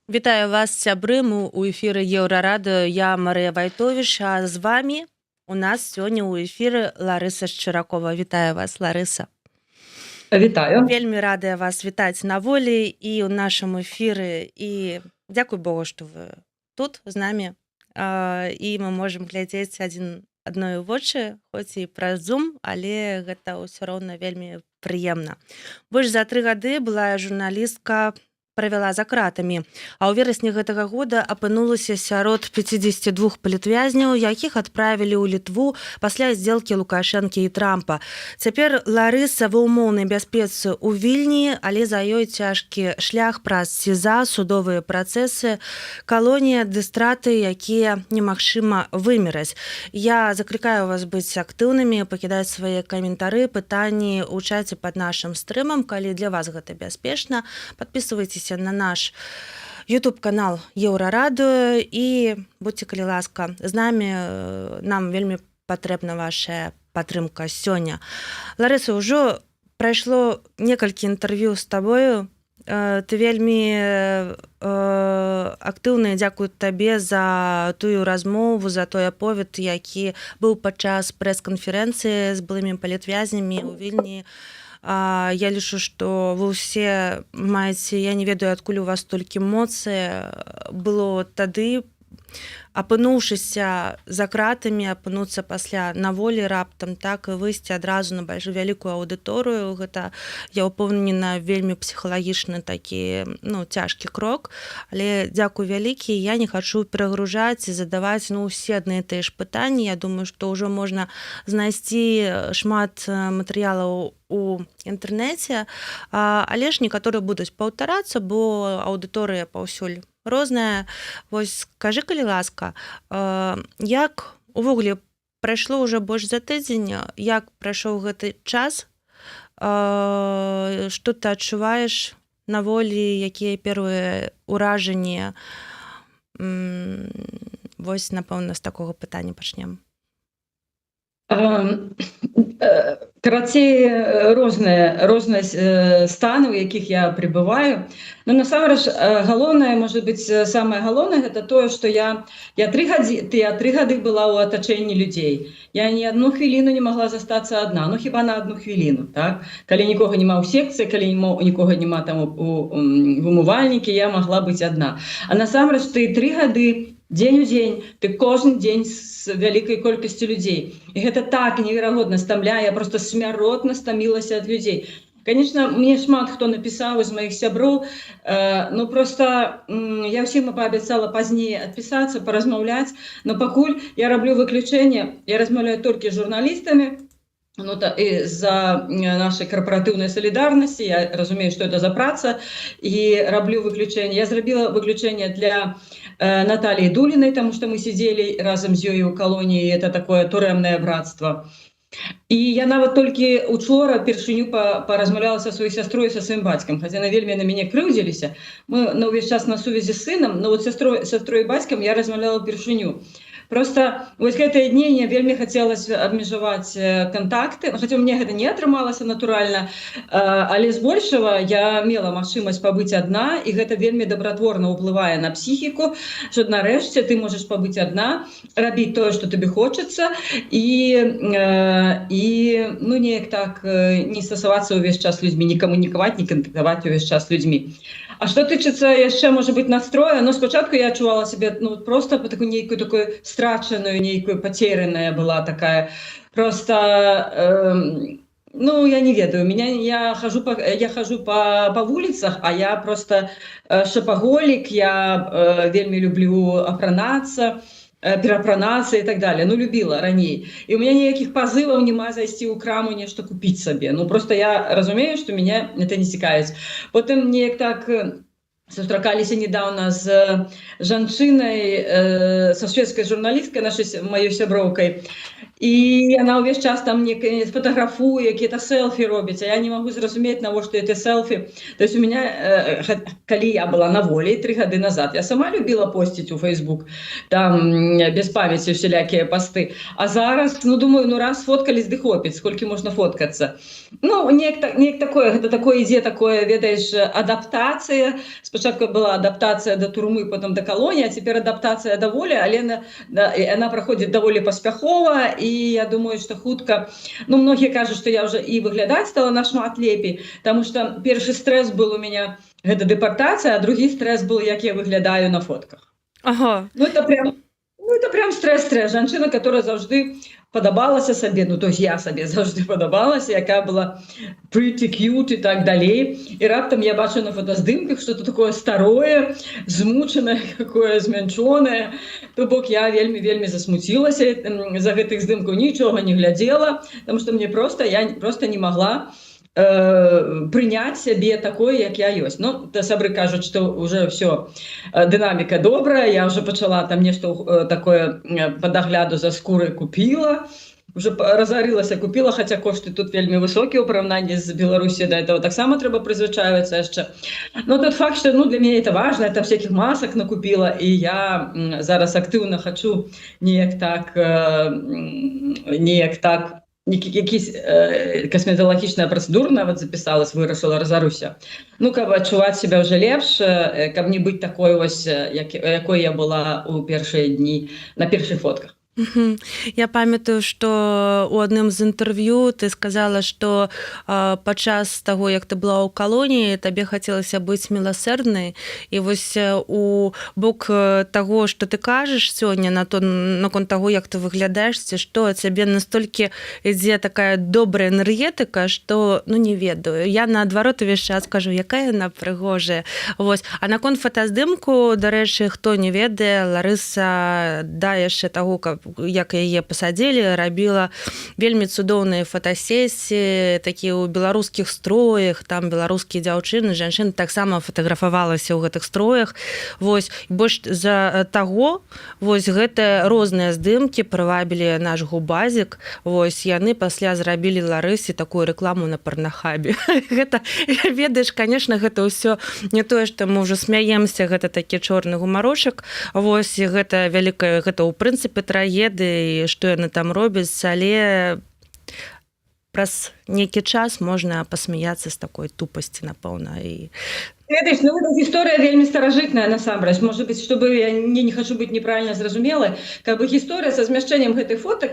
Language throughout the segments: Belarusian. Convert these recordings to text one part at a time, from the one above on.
Вітаю вас, сябры, мы ў эфіры Еўрарадыё, я Марыя Вайтовіч, а з вамі у нас сёння ў эфіры Ларыса Шчыракова. Вітаю вас, Ларыса. Вітаю. Вельмі радая вас вітаць на волі і ў нашым эфіры. І дзякуй Богу, што вы тут з намі. І мы можам глядзець адной у вочы, хоць і праз Zoom, але гэта ўсё роўна вельмі прыемна. Больш за 3 гады былая журналістка правяла за кратамі, а ў верасні гэтага года апынулася сярод 52 палітвязняў, якіх адправілі ў Літву пасля здзелкі Лукашэнкі і Трампа. Цяпер Ларыса ва ўмоўнай бяспецы ў Вільні, але за ёй цяжкі шлях праз СІЗА, судовыя працэсы, калонія ды страты, якія немагчыма вымераць. Я заклікаю вас быць актыўнымі, пакідаць свае каментары, пытанні ў чаце пад нашым стрымам, калі для вас гэта бяспечна. Падпісвайцеся на наш YouTube-канал Еўрарадыё і будьце, калі ласка, з намі. Нам вельмі патрэбна ваша падтрымка сёння. Ларыса, ўжо прайшло некалькі інтэрв'ю з табою. Ты вельмі актыўна, дзякую табе за тую размову, за той аповед, які быў падчас прэс-канферэнцыі з былымі палітвязнямі ў Вільні. Я лічу, што вы ўсе маеце, я не ведаю, адкуль у вас столькі моцы было тады, апынуўшыся за кратамі, апынуцца пасля на волі раптам, так і выйсці адразу на вялікую аўдыторыю. Гэта, я ўпэўнена, вельмі псіхалагічны такі, цяжкі крок. Але дзякуй вялікі, я не хачу перагружаць і задаваць усе адны і тыя ж пытанні. Я думаю, што ўжо можна знайсці шмат матэрыялаў у інтэрнэце, але ж некаторыя будуць паўтарацца, бо аўдыторыя паўсюль розная. Вось скажы, калі ласка, як увогуле прайшло ўжо больш за тыдзень, як прайшоў гэты час, што ты адчуваеш на волі, якія першыя ўражанні? Вось, напэўна, з такога пытання пачнем. Карацей, розныя станы, у якіх я пребываю. Но насамрэч галоўнае, можа быць, самае галоўнае, гэта тое, што я 3 гады была ў атачэнні людзей. Я ні адну хвіліну не магла застацца адна, хіба на одну хвіліну, так? Калі нікога няма ў секцыі, калі нікога няма там у вымывальнікі, я магла быць адна. А насамрэч ты 3 гады дзень у дзень, ты кожны дзень з вялікай колькасцю людзей. І гэта так неверагодна стамляе, я просто смяротна стамілася ад людзей. Конечно, мне шмат хто напісаў з маіх сяброў, просто я ўсім паабяцала пазней адпісацца, паразмаўляць, но пакуль я раблю выключэнне, я размаўляю толькі з журналістамі, з-за нашай карпаратыўнай салідарнасці, я разумею, што это за праца, і раблю выключэнне. Я зрабіла выключэнне для Наталіі Дулінай, таму што мы сидзелі разам з ёй у калоніі, это такое турэмнае братства. І я нават толькі учора першыню паразмаўляла са сваёй сястрой, са сваім бацькам, хаця яны вельмі на мяне крыўдзіліся. Мы на ўвесь час на сувязі з сынам, но сястрой і бацькам я размаўляла першыню. Просто вось гэтыя дні мне вельмі хацелася абмежаваць кантакты, хаця мне гэта не атрымалася натуральна, але збольшага я мела магчымасць пабыць адна, і гэта вельмі дабратворна ўплывае на псіхіку, што нарэшце ты можаш пабыць адна, рабіць тое, што табе хочацца, і неяк так не стасавацца ўвесь час людзьмі, не камунікаваць, не кантактаваць увесь час людзьмі. А што тычыцца яшчэ, можа быць, настроя, спачатку я адчувала сябе просто такую нейкую такую страчаную, нейкую пацераная была такая. Просто, я не ведаю, я хожу по вуліцах, а я просто шапаголік, я вельмі люблю апранацца, перапранацца і так далее. Любіла раней. І у меня ніякіх пазываў няма зайсці ў краму нешта купіць сабе. Просто я разумею, што меня это не цікавіць. Потым неяк так сустракаліся недавно з жанчынай, са шведскай журналісткай, маёй сяброўкай. І яна ўвесь час там фотаграфуе, якія-то селфі робіць, а я не магу зразумець, навошта эти селфі. То есть у меня, калі я была на волі 3 гады назад, я сама любіла посціць у Facebook, там без памяці всялякія посты. А зараз, думаю, раз фоткались, ды хопіць, сколькі можна фоткацца. Неяк такое, гэта такое ідзе, такое, ведаеш, адаптацыя. спачатку была адаптацыя да турмы, потом да калоніі, а цяпер адаптацыя да волі, але яна праходзіць даволі паспяхова, і я думаю, што хутка, ну, многія кажуць, што я ўжо і выглядаць стала нашмат лепей, таму што першы стрэс был у меня гэта дэпартацыя, а другі стрэс был, як я выглядаю на фотках. Ага. Ну, это прям стресс. Жанчына, которая заўжды падабалася сабе, ну, то есть я сабе заўжды падабалася, якая была pretty cute і так далей. І раптам я бачу на фотаздымках что-то такое старое, змучанае, какое змянчонае. То бок я вельмі засмуцілася за гэтых здымкаў, нічога не глядзела, потому что я просто не могла прыняць сябе такой, як я ёсць. Ну, сябры кажуць, што ўжо ўсё, дынаміка добрая, я ўжо пачала там нешта такое па дагляду за скурай купіла, уже разарылася, купіла, хаця кошты тут вельмі высокія ў параўнанні з Беларусі, да этого таксама трэба прызвычаівацца яшчэ. Но тот факт, што, ну, для мяне это важно, я там всяких масак накупіла, і я зараз актыўна хачу неяк так якісь касметалагічная працэдура нават запісалась, вырашыла, разаруся. Ну, каб адчуваць себя ўжо лепш, каб не быць такой вось, якой я была ў першыя дні на першых фотках. Я памятаю, што у адным з інтэрв'ю ты сказала, што падчас таго, як ты была ў калоніі, табе хацелася быць міласэрнай, і вось у бок таго, што ты кажаш сёння наконт таго, як ты выглядаеш, ці што цябе настолькі ідзе такая добрая энергетыка, што, ну, не ведаю. Я наадварот увесь час кажу, якая яна прыгожая. Вось. А наконт фотаздымку, дарэчы, хто не ведае, Ларыса да яшчэ таго, як яе пасадзілі, рабіла вельмі цудоўныя фотасесіі, такія ў беларускіх строях, там беларускія дзяўчыны, жанчыны таксама фатаграфавалася ў гэтых строях. Вось, больш за таго, вось гэта розныя здымкі прывабілі наш губазік. Вось, яны пасля зрабілі Ларысе такую рэкламу на Парнахабе. Гэта, ведаеш, конечно, гэта ўсё не тое, што мы ўжо смяемся, гэта такі чорны гумарочак. Вось, гэта вялікая, гэта ў прынцыпе трагедыя, што яны там робяць, але праз нейкі час можна пасмяяцца з такой тупасці, напэўна. Ведаеш, ну, эта гісторыя вельмі старажытная, насамрэч. Может быть, чтобы я не хочу быць неправильно зразумелай, как бы гісторыя са змяшчэннем гэтых фоток,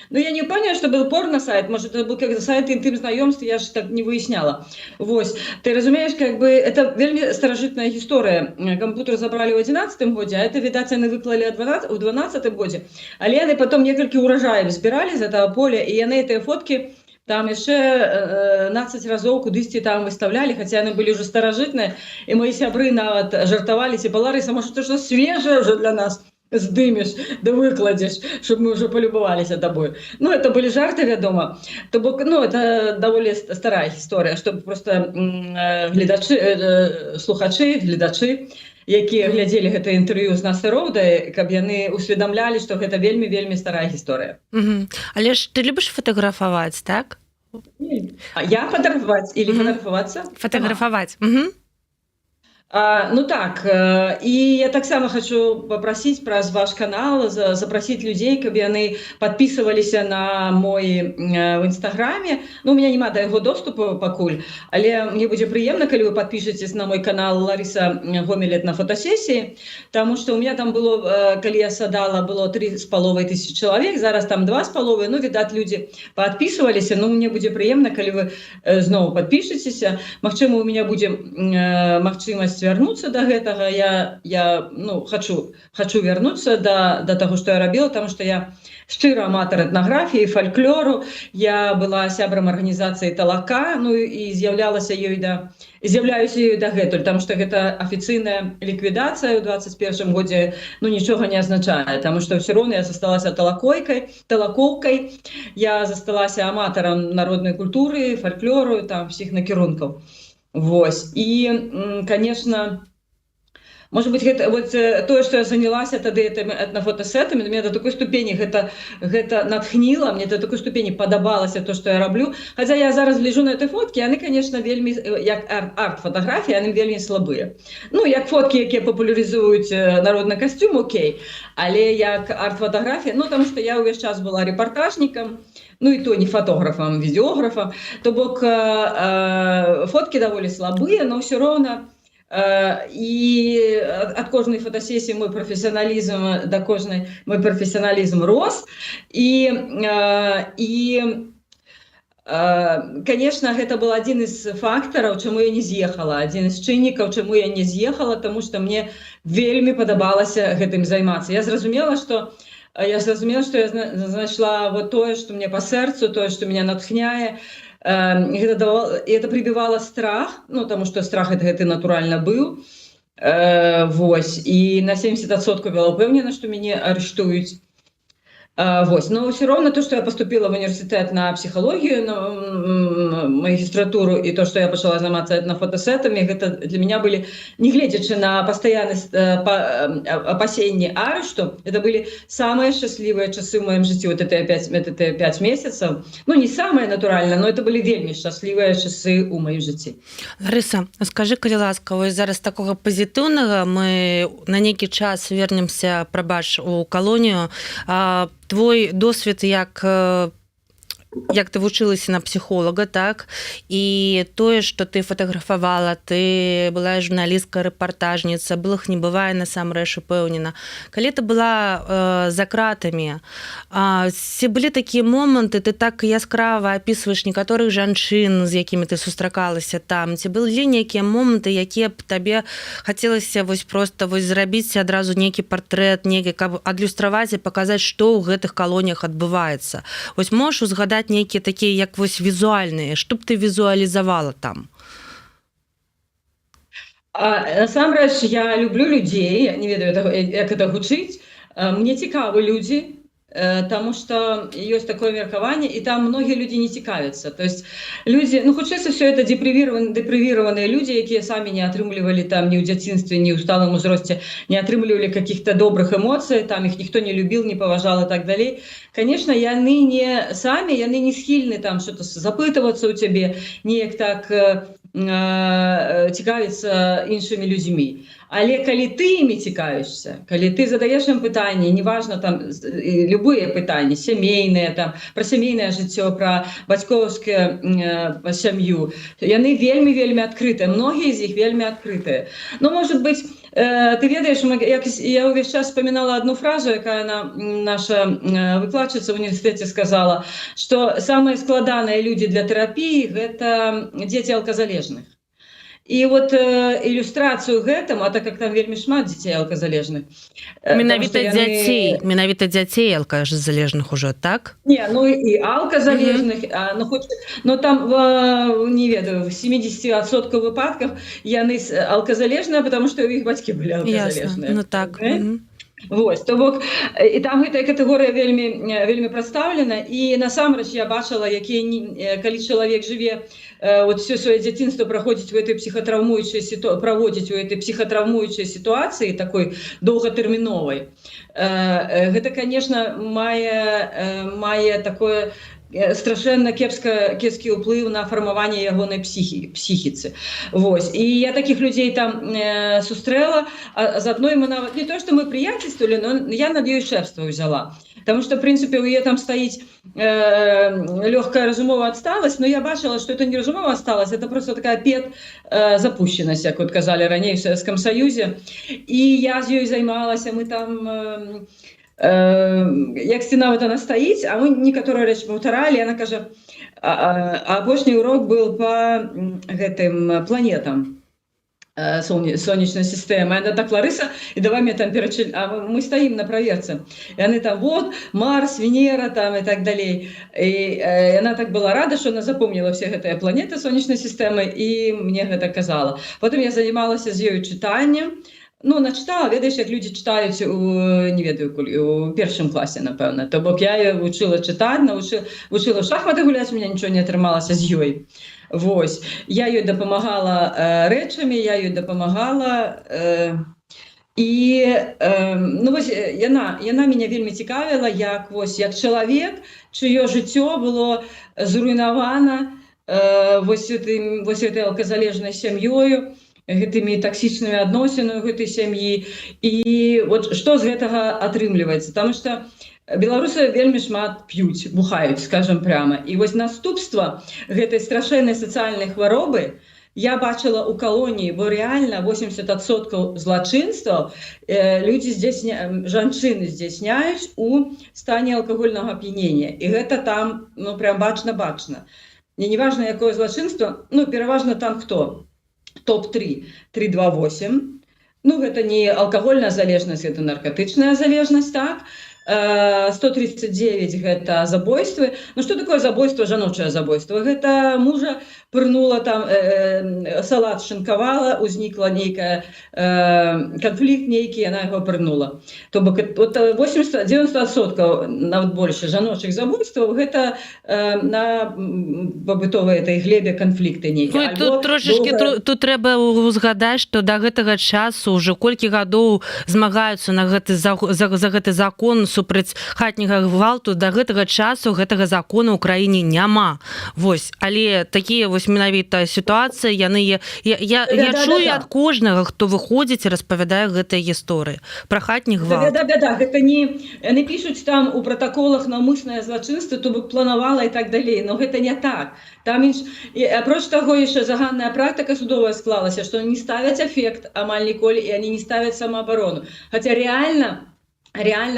ну, я не памятаю, что был порно-сайт, может, это был как сайт інтым знаёмств, я ж так не выясняла. Вось, ты разумееш, как бы, это вельмі старажытная гісторыя. Кампутер забрали ў 11-м годзе, а это, відаць, яны выклалі ў 12-м годзе. Але яны потом некалькі ўражаев збіралі з этого поля, і яны гэтыя фоткі там яшчэ 12 разоў кудысьці там выставлялі, хаця яны былі ўжо старажытныя, і мои сябры нават жартаваліся, Ларыса, может, ты што свежае ўжо для нас здымеш, да выкладзеш, щоб мы ўжо палюбаваліся табой. Ну, это былі жарты, вядома. То бок, ну, это даволі старая гісторыя, чтобы просто слухачы, якія глядзелі гэта інтэрв'ю з Настай Роўдай, каб яны усведамлялі, што гэта вельмі старая гісторыя. Але ж ты любіш фатаграфаваць, так? Я фатаграфаваць или фатаграфавацца? Фатаграфаваць. Ну так, і я таксама хочу попросіць праз ваш канал, запросіць людзей, каб яны подписываліся на мой в інстаграме. Ну, у меня нема да яго доступу пакуль, але мне будзе прыемна, калі вы подпишетесь на мой канал Лариса Гомелет на фотосесіі, тому что у меня там было, калі я садала, было 3500 чалавек, зараз там 2,5, ну, відаць, людзі подписываліся, ну, мне будзе прыемна, калі вы зноў подпишетеся. Магчыма, у меня будзе магчымасць вярнуцца да гэтага. Я ну, хочу вярнуцца да таго, што я рабіла, таму што я шчыры аматар этнаграфіі, фальклору. Я была сябрам арганізацыі Талака, ну і з'яўляюся ёй дагэтуль, таму што гэта афіцыйная ліквідацыя ў 21 годзе, ну, нічога не азначае, таму што ўсё роўна я засталася талакоўкай, я засталася аматарам народнай культуры, фальклору, там всіх накірункаў. Вось. І, конечно, может быть, гэта, вот, тое, што я занялася тады этнафотасетамі, мне до такой ступені гэта натхніла, мне до такой ступені падабалася то, што я раблю. Хаця я зараз гляджу на этой фоткі, яны, конечно, вельмі, як арт-фотаграфіі, яны вельмі слабыя. Ну, як фоткі, якія папулярызуюць народны касцюм, окей, але як арт-фотаграфія, ну, таму што я ўвесь час была рэпартажнікам, ну и то не фотографом, видеографом, то бок фотки довольно слабые, но все равно і ад кожнай фотасесіі мой прафесіяналізм рос, і конечно, гэта был адзін з фактараў, чаму я не з'ехала, адзін з чыннікаў, чаму я не з'ехала, тому што мне вельмі падабалася гэтым займацца. Я зразумела, што я знайшла вот тое, што мне па сэрцу, тое, што меня натхняе. Это прибівала страх, ну, тому што страх гэты натуральна быў. Вось, і на 70% была ўпэўнена, што мяне арыштуюць. Вот. Но все равно то, что я поступила в университет на психологию, на магистратуру, и то, что я начала заниматься этнофотосетами, это для меня были, не глядячи на постоянность опасений арешту, это были самые счастливые часы в моем жизни, вот это 5 месяцев. Ну, не самые натурально, но это были вельми счастливые часы у моей жизни. Ларыса, скажи, калі ласка, ось зараз такого позитивного мы на нейкі час вернемся, прабач, у калонію. Твой досвід як ты вучылася на псіхолага, так? І тое, што ты фатаграфавала, ты была журналістка, рэпартажніца, былых не бывае насамрэч упэўнена. Калі ты была за кратамі, ці былі такія моманты, ты так яскрава апісваеш некаторых жанчын, з якімі ты сустракалася там, ці былі нейкія моманты, якія б табе хацелася проста зрабіць адразу нейкі партрэт, каб адлюстраваць і паказаць, што ў гэтых калоніях адбываецца. Вось можаш узгадаць нейкія такія, як візуальныя, што б ты візуалізавала там? Насамрэч, я люблю людзей, я не ведаю, як гэта гучыць. Мне цікавы людзі, потому что есть такое меркаванне, и там многие люди не цікавятся. То есть люди, ну, хутчэй все это депривированные люди, якія самі не атрымлівалі там ни ў дзяцінстве, ни ў сталым узросце, не атрымлівалі каких-то добрых эмоцый, там их никто не любил, не поважал и так далее. Конечно, яны не схільны там что-то запытываться у тебе, неяк так цікавіцца іншымі людзьмі. Але калі ты імі цікавішся, калі ты задаеш ім пытанні, неважно там любые пытанні, сямейныя, там, пра сямейнае жыццё, пра бацькоўскую сям'ю, яны вельмі адкрытыя, многія з іх вельмі адкрытыя. Ну, может быть, ты ведаеш, я ўвесь час вспоминала одну фразу, якая наша выкладчыца в універсітэце сказала, што самыя складаныя людзі для тэрапіі – гэта дзеці алказалежных. І вот ілюстрацыю гэтым, а так как там вельмі шмат дзяцей алказалежных. Менавіта дзяцей алказалежных ужо, так? Не, ну і алказалежных, но там, не ведаю, в 70% выпадках яны алказалежныя, потому что у іх бацькі былі алказалежныя. Ясно, ну так. Вось, то бок, і там гэтая катэгорыя вельмі прадстаўлена, і насамрэч я бачыла, калі чалавек жыве, вот все свое дзяцінства проводзіць у этой психотравмуючай сітуацыі, такой доўгатэрміновай. Гэта, конечно, мае такое страшэнна кепскі ўплыў на фармаванне ягонай псіхіцы. Вось. І я таких людзей там сустрэла, з адной мы нават, не то, што мы прыяцельствовали, но я над ёй шэфства ўзяла. Потому что, в принципе, у яе там стаіць лёгкая разумовая адсталасць, но я бачыла, што это не разумовая адсталасць, это просто такая запущенасць, як вот казалі раней в Савецкам Саюзе. І я з ёй займалася, мы там... як сцена вот она стаіць, а мы некаторыя рэчы паўтаралі, яна кажа, апошні урок был по гэтым планетам сонечной системы. Она так: Ларыса, и давай мне там мы стоим на проверце. И они там, вот, Марс, Венера там и так далее. И она так была рада, что она запомнила все гэтыя планеты сонечной системы, и мне гэта казала. Потом я занималась з ёю чытаннем. Ну, начитала, ведаеш, як люди читають не ведаю, у першым класе, напэўна. То бок я ее вучила читать, вучила в шахматы гуляць, у меня ничего не атрымалася з ёй. Вось. Я ёй дапамагала рэчамі, я ёй дапамагала. Ну, вось, яна меня вельмі цікавіла, як чалавек, чыё жыццё было зруйнавана вось этой алказалежнай сям'ёю, гэтымі таксічнымі адносінамі гэтай сям'і. І вот што з гэтага атрымліваецца? Таму што беларусы вельмі шмат п'юць, бухаюць, скажам пряма. І вось наступства гэтай страшэннай сацыяльнай хваробы, я бачила у калоніі, бо рэальна 80% злачынстваў людзі жанчыны здзяйсняюць у стане алкагольнага ап'янення. І гэта там прям бачна. Неважна, якое злачынства, пераважна там хто? Топ-3, 328. Гэта не алкагольная залежнасць, гэта наркотычная залежнасць, так? 139 гэта забойствы. Што такое забойство, жаночае забойство? Гэта мужа пырнула там, салат шинкавала, узнікла нейкая канфлікт нейкі, яна яго пырнула. То бок 90% нават больше жаночых забойстваў гэта на пабытовай этой глебе канфлікты нейкія. Тут трошечки тут трэба узгадаць, што да гэтага часу ўжо колькі гадоў змагаюцца за гэты закон супраць хатняга гвалту. Да гэтага часу гэтага закона ў краіне няма. Але такія менавіта сітуацыі, яны я чую ад кожнага, хто выходзіць і распавядае гэтыя гісторыі пра хатні гвалт. Гэта не пішуць там у пратаколах наўмыснае злачынства, то бок планавала і так далей, но гэта не так. Там апроч таго яшчэ заганная практыка судовая склалася, што не ставяць эфект амаль ніколі, і они не ставяць самаабарону. Хаця реально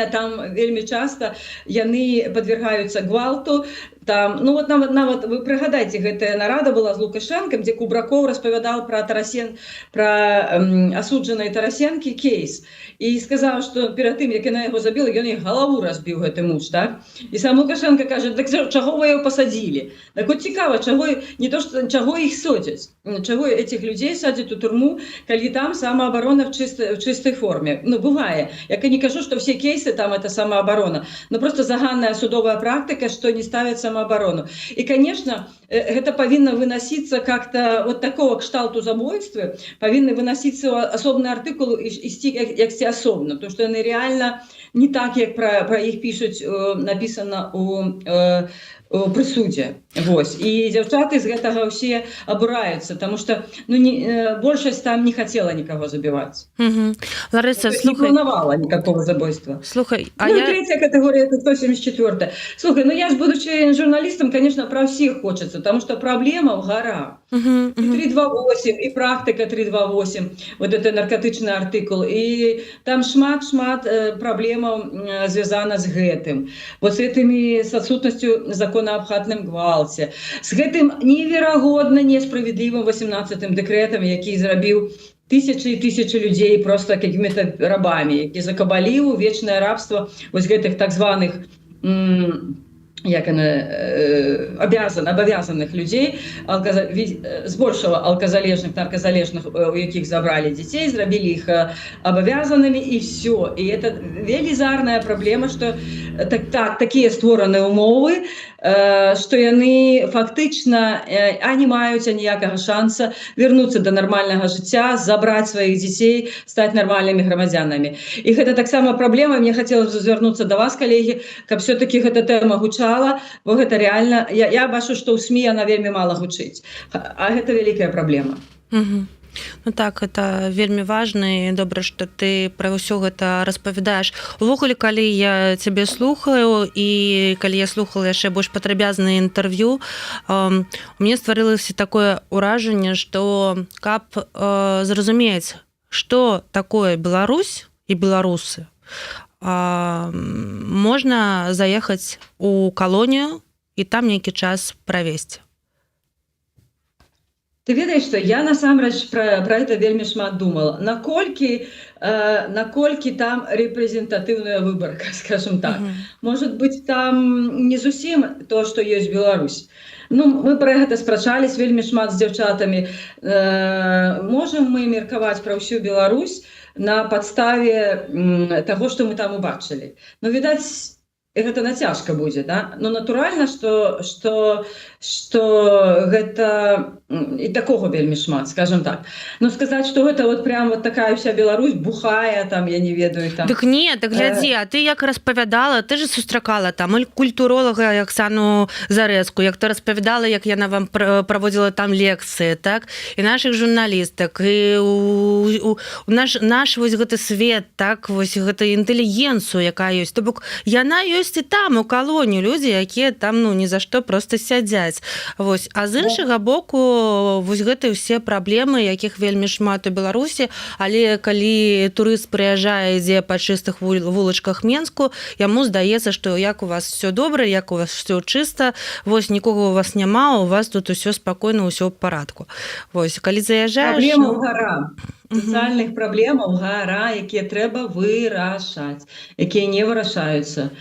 там вельмі часта яны подвергаюцца гвалту. Там, нават вы прыгадайце, гэтая нарада была з Лукашенком, дзе Кубракоў распавядаў пра асуджанай Тарасенкі кейс. І сказаў, што перад тым, як яна яго забіла, ён ей галаву разбіў, гэты муж, так? І сам Лукашенко кажа, так чаго вы яго пасадзілі? Так от цікава, чаго іх садзяць? Чаго этих людзей садзяць у турму, калі там самаабарона в чыстай форме? Бывае. Я не кажу, што все кейсы там это самаабарона, но просто заганная судовая практыка, што не ставяць самооборону. И, конечно, это повинно выноситься как-то вот такого кшталту забойства, повинны выноситься особный артикул як особно, потому что они реально не так, как про их пишут, написано у прысудзе. І дзяўчаты з гэтага ўсе абураюцца, потому что большасць там не хотела никого забивать. Лариса, не планавала никакого забойства. Слухай, третья категория — это 174. Слухай, я ж, будучи журналистом, конечно, про всех хочется, потому что проблема в гора. И 328, и практика 328, вот это наркотычный артикул, и там шмат проблемаў звязана з гэтым. Вот с отсутностью закона об хатным гвалце, с гэтым неверагодна несправедливым 18-м дэкрэтам, які зрабіў тысячи и тысячи людей просто какими-то рабами, які закабаліў вечное рабство вось гэтых так званых обязанных людей, збольшого алкозалежных, наркозалежных, у якіх забрали детей, зрабілі их обовязанными, и все. И это велізарная проблема, что такие створаны умовы, што яны фактычна не маюць ніякага шанса вернуцца до нормальнага жыцця, забраць сваіх дзяцей, стаць нармальнымі грамадзянамі. І гэта таксама праблема. Мне хацелось звярнуцца до вас, калегі, каб все-таки гэта тэма гучала, бо гэта реально, я бачу, што ў СМІ она вельмі мала гучыць, а гэта вялікая праблема. Так, это вельмі важна, і добра, што ты пра ўсё гэта распавядаеш. Увогуле, калі я цябе слухаю, і калі я слухала яшчэ больш падрабязнае інтэрв'ю, у мяне стварылася такое ўражанне, што каб зразумець, што такое Беларусь і беларусы, можна заехаць у калонію і там нейкі час правесці. Ты ведаеш, што я насамрэч пра гэта вельмі шмат думала. Наколькі там рэпрэзентатыўная выбарка, скажем так. Может быть, там не зусім то, што ёсць Беларусь. Мы пра гэта спрачались вельмі шмат з дзяўчатамі. Можам мы меркаваць пра ўсю Беларусь на падставе таго, што мы там убачылі. Відаць, гэта нацяжка будзе, да? Натуральна, што гэта і такога вельмі шмат, скажем так. Сказаць, што гэта вот прям вот такая вся Беларусь бухая, там, я не ведаю, там. Так не, так глядзі, а ты як распавядала, ты же сустракала там культуролага Оксану Зарэзку, як ты распавядала, як яна вам праводзіла там лекцыі, так? І наших журналістак, і наш вось гэты свет, так, вось гэта інтэлігенцыю, якая ёсць. То бок, яна ёсць і там, у калоніі, людзі, якія там, ні за што просто сядзяць. Вось. А з іншага боку, вось гэты ўсе праблемы, якіх вельмі шмат у Беларусі, але калі турыст прыязджае, ідзе па чыстых вулачках Менску, яму здаецца, што як у вас все добра, як у вас все чыста, вось нікога у вас няма, у вас тут усё спакойна, ўсё ў парадку. Вось, калі заязджаеш... Праблемаў гара. Сацыяльных праблемаў гара, якія трэба вырашаць, якія не вырашаюцца.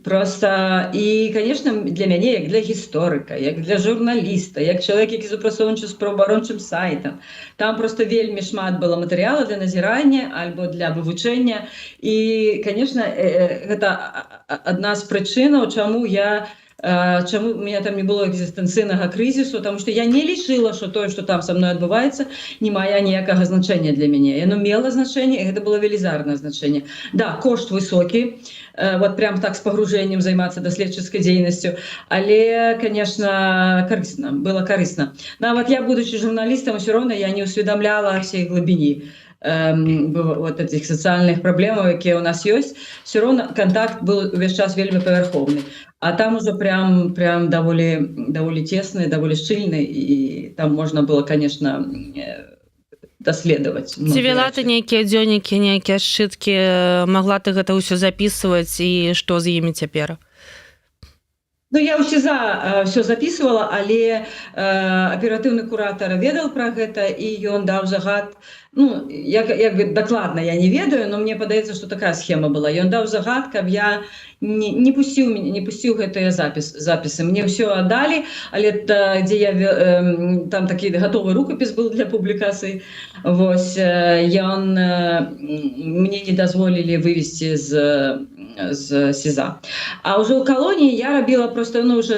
Просто і, конечно, для мяне, як для гісторыка, як для журналіста, як чалавек, які супрацоўнічае з праваабарончым сайтам, там просто вельмі шмат было матэрыяла для назірання альбо для вывучэння. І, конечно, гэта адна з прычынаў, чаму у меня там не было экзістэнцыйнага крызісу, тому што я не лічыла, што тое, што там са мной адбываецца, не мае ніякага значэння для мяне. Яно мела значэнне, і гэта было велізарнае значэнне. Да, кошт высокі, вот прям так с погружением займацца даследчыцкай дзейнасцю, але, конечно, карысна, было карысна. Нават я, будучи журналістам, все равно я не усведомляла всей глыбіні вот этих социальных проблем, якія у нас ёсць. Все равно контакт был увесь час вельмі павярхоўны. А там уже прям даволі тесны, даволі шчыльны, і там можна было, конечно, даследаваць. Ці вела ты нейкія дзённікі, нейкія сшыткі, магла ты гэта ўсё записываць, і што з імі цяпер? Ну, я ўсе все записывала, але аператыўны куратар ведаў пра гэта, і ён даў загад, ну, як бы дакладна я не ведаю, но мне падаецца, што такая схема была. Ён даў загад, каб я не пусціў гэтыя запісы. Мне ўсё аддалі, але дзе я там такі гатовы рукапіс быў для публікацыі. Вось ён мне не дазволілі вывесці з СІЗА. А ўжо ў калоніі я рабіла просто, ну, уже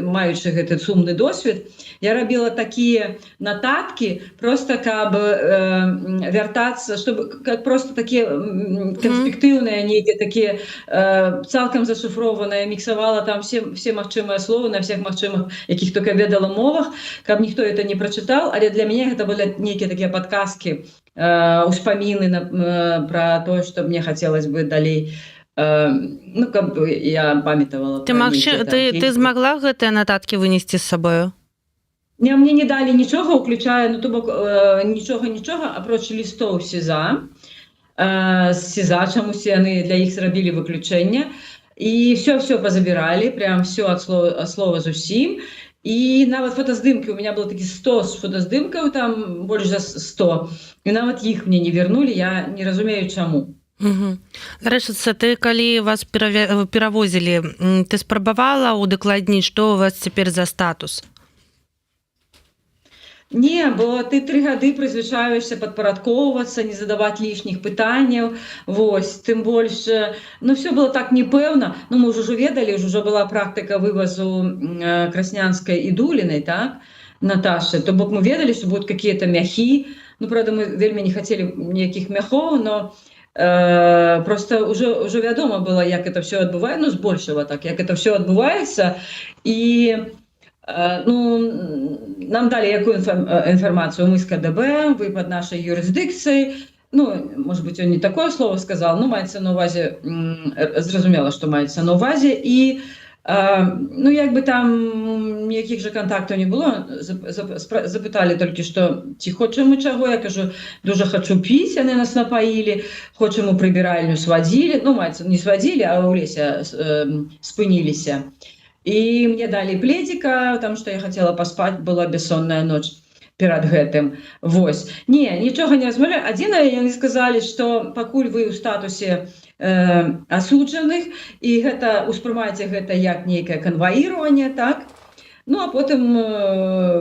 маючы гэты сумны досвед, я рабіла такія нататкі, просто каб вяртацца, чтобы просто такія канспектыўныя нейкія такія цалкам зашифрованыя, міксавала там все магчымыя словы на всех магчымых, якіх только ведала мовах, каб ніхто это не прачытаў, але для мяне гэта былі нейкія такія падказкі, успаміны пра тое, што мне хацелось бы далей, ну, каб я памятавала. Ты змагла гэтыя нататкі вынесці з сабою? Мне не далі нічога, уключая, ну, то бок нічога, апроч лістоў СІЗА, чамусь яны для іх зрабілі выключэнне, і все позабіралі, прям все ад слова зусім. І нават фотаздымкі, у меня было такі 100 фотаздымкаў, там больш за 100, і нават іх мне не вернулі, я не разумею чаму. Нарэшце, ты, калі вас перавозілі, ты спрабавала удакладніць, што у вас цяпер за статус? Не, бо ты 3 гады прызвычаешся падпарадкоўвацца, не задаваць лішніх пытанняў, вось, тым больш, ну, все было так непэўна, ну, мы ўжо ведалі, ўжо была практыка вывазу Краснянскай і Дулінай, так, Наташы, то бок мы ведалі, што будуць какие-то мяхі, ну, правда, мы вельмі не хацелі ніякіх мяхоў, но просто ўжо вядома было, як это все адбываецца, ну, збольшага так, як это все адбываецца, і ну, нам дали якую информацию, мы с КДБ, вы под нашей юрисдикцией, ну, может быть, он не такое слово сказал, но мається на увазі, зрозуміло, що мається на увазі, і, ну, якби там ніяких же контактів не було, запитали тільки, що, чи хочемо чого, я кажу, дуже хочу піць, вони нас напоїли, хочемо прибиральню сводили, ну, мається, не сводили, а у лісі спинилися. И мне дали пледика, потому что я хотела поспать, была бессонная ночь перед гэтым. Вось. Не, ничего не размовляли. Адзінае, яны сказали, что пакуль вы ў статусе асуджаных, и гэта, успрымайце гэта як нейкае канваіраванне, так? Ну, а потым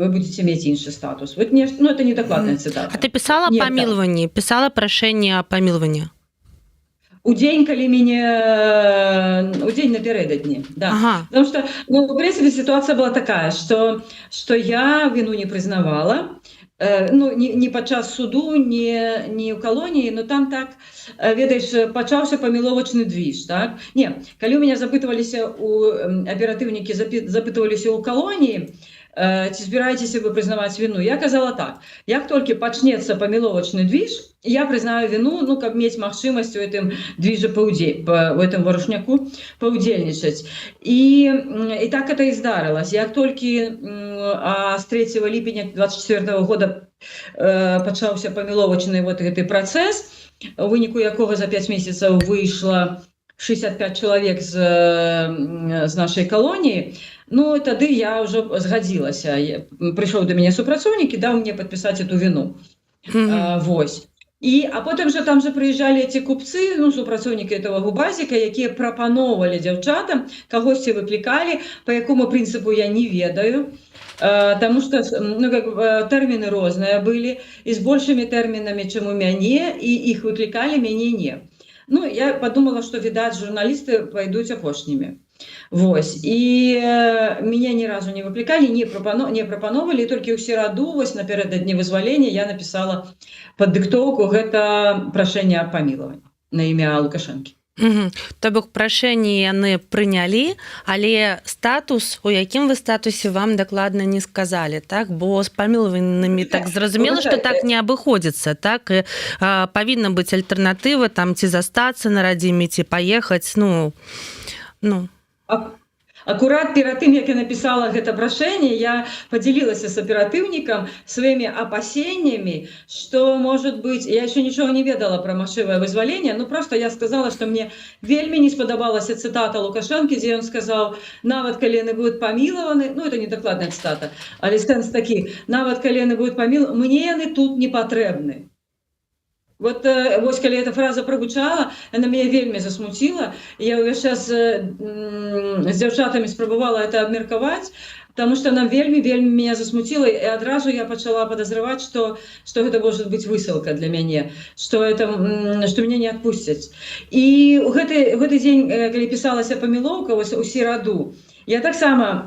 вы будете иметь іншы статус. Вот не, ну, это не докладная цитата. А ты писала памілванне? Писала прошение о памілванні? У дзень, калі у дзень напярэдадні, да. Ага. Потому что, ну, в принципе, ситуация была такая, что я вину не признавала, ну, не падчас суду, не ў калоніі, но там так, ведаеш, пачаўся паміловачны движ, так? Не, калі у меня запытываліся, аператыўнікі запытываліся ў калоніі, ці збіраецеся вы прызнаваць віну? Я казала так: як толькі пачнецца паміловачны движ, я прызнаю віну, ну, каб мець магчымасць у гэтым движы у гэтым варушняку паўдзельнічаць. І так это і здарылася. Як толькі з 3 ліпеня 24 года пачаўся паміловачны вот гэты працэс, у выніку якога за 5 месяцаў выйшла 65 чалавек з нашай калоніі, ну, тады я ўжо згадзілася. Прыйшоў да мяне супрацоўнік і даў мне падпісаць эту віну. Вось. А потым же там же прыязджалі эти купцы, ну, супрацоўнікі этого губазіка, якія прапаноўвалі дзяўчатам, кагосьці выклікалі, па якому прынцыпу я не ведаю, таму што, ну, как тэрміны розныя былі, і з большымі тэрмінамі, чым у мяне, і іх выклікалі, мяне не. Ну, я подумала, што, відаць, журналісты пойдуць апошнімі. Вось. І мяне ні разу не выклікалі, не прапановвалі, і толькі ў сераду, вось напярэдадні вызвалення, я напісала пад дыктоўку гэта прашэнне аб памілаванні на імя Лукашэнкі. То бок прашэнні яны прынялі, але статус, у якім вы статусе, вам дакладна не сказалі, так? Бо з памілаваннямі так зразумела, што так не абыходзіцца, так? Павінна быць альтэрнатыва, там, ці застацца на радзіме, ці паехаць, ну... Акурат перад тым, як я напісала гэта прашэнне, я падзялілася з аператыўнікам сваімі апасеннямі, што, может быть, я еще нічога не ведала пра магчымае вызваленне, ну, просто я сказала, што мне вельмі не спадабалася цытата Лукашэнкі, дзе ён сказаў: нават калі яны будуць памілаваны, ну, это не дакладная цытата, але сэнс такі: нават калі яны будуць памілаваны, мне яны тут не патрэбны. Вот, вось, калі эта фраза прагучала, яна мяне вельмі засмуціла. Я ўвесь час з дзяўчатамі спрабавала это абмеркаваць, таму што она вельмі-вельмі меня засмуціла, і адразу я пачала падазраваць, што гэта можа быць высылка для мяне, што мяне не адпусцяць. І ў гэты дзень, калі пісалася памілоўка, вось у сераду, я таксама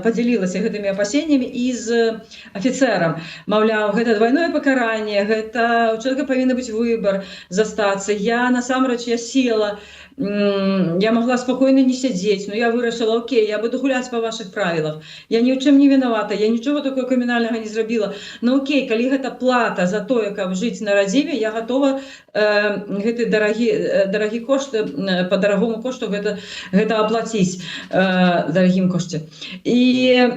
падзялілася гэтымі апасеннямі і з афіцэрам. Маўляў, гэта двойное пакаранне, гэта у чалавека павінен быць выбар застацца. Я, насамрэч, я села, я могла спокойно не сядзець, но я вырашыла: окей, я буду гуляць па вашых правілах. Я ні ў чым не вінавата, я нічога такого крымінальнага не зрабіла. Ну окей, калі гэта плата за тое, каб жыць на радзіме, я готова гэты дарагі кошт, по дарагому кошту гэта аплаціць, дарагім кошце. І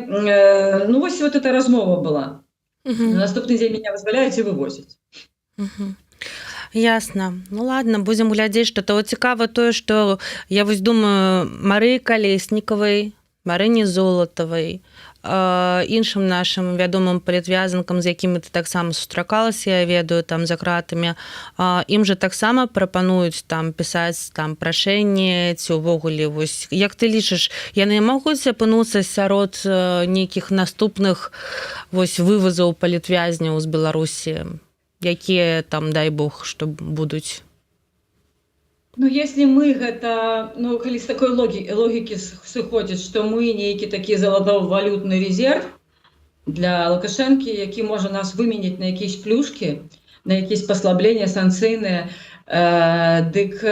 ну вось вот эта размова была. На наступны дзень меня вызваляюць і вывозяць. Ясна. Ну ладно, будзем глядзець, што то цікава тое, што я вось думаю, Марыі Калеснікавай, Марыне Золатавай, іншым нашым вядомым палітвязанкам, з якімі ты таксама сустракалася, я ведаю, там за кратамі, ім жа таксама прапануюць там пісаць там прашэнне, ці ўвогуле, вось як ты лічыш, яны могуць апынуцца сярод нейкіх наступных вось вывазаў палітвязняў з Беларусі, якія там, дай Бог, што будуць? Ну, если мы гэта, ну, калі з такой логікі сыходзіць, што мы нейкі такі залатовалютны резерв для Лукашэнкі, які можа нас выменіць на якісь плюшкі, на якісь паслаблення санкцыйныя, дык,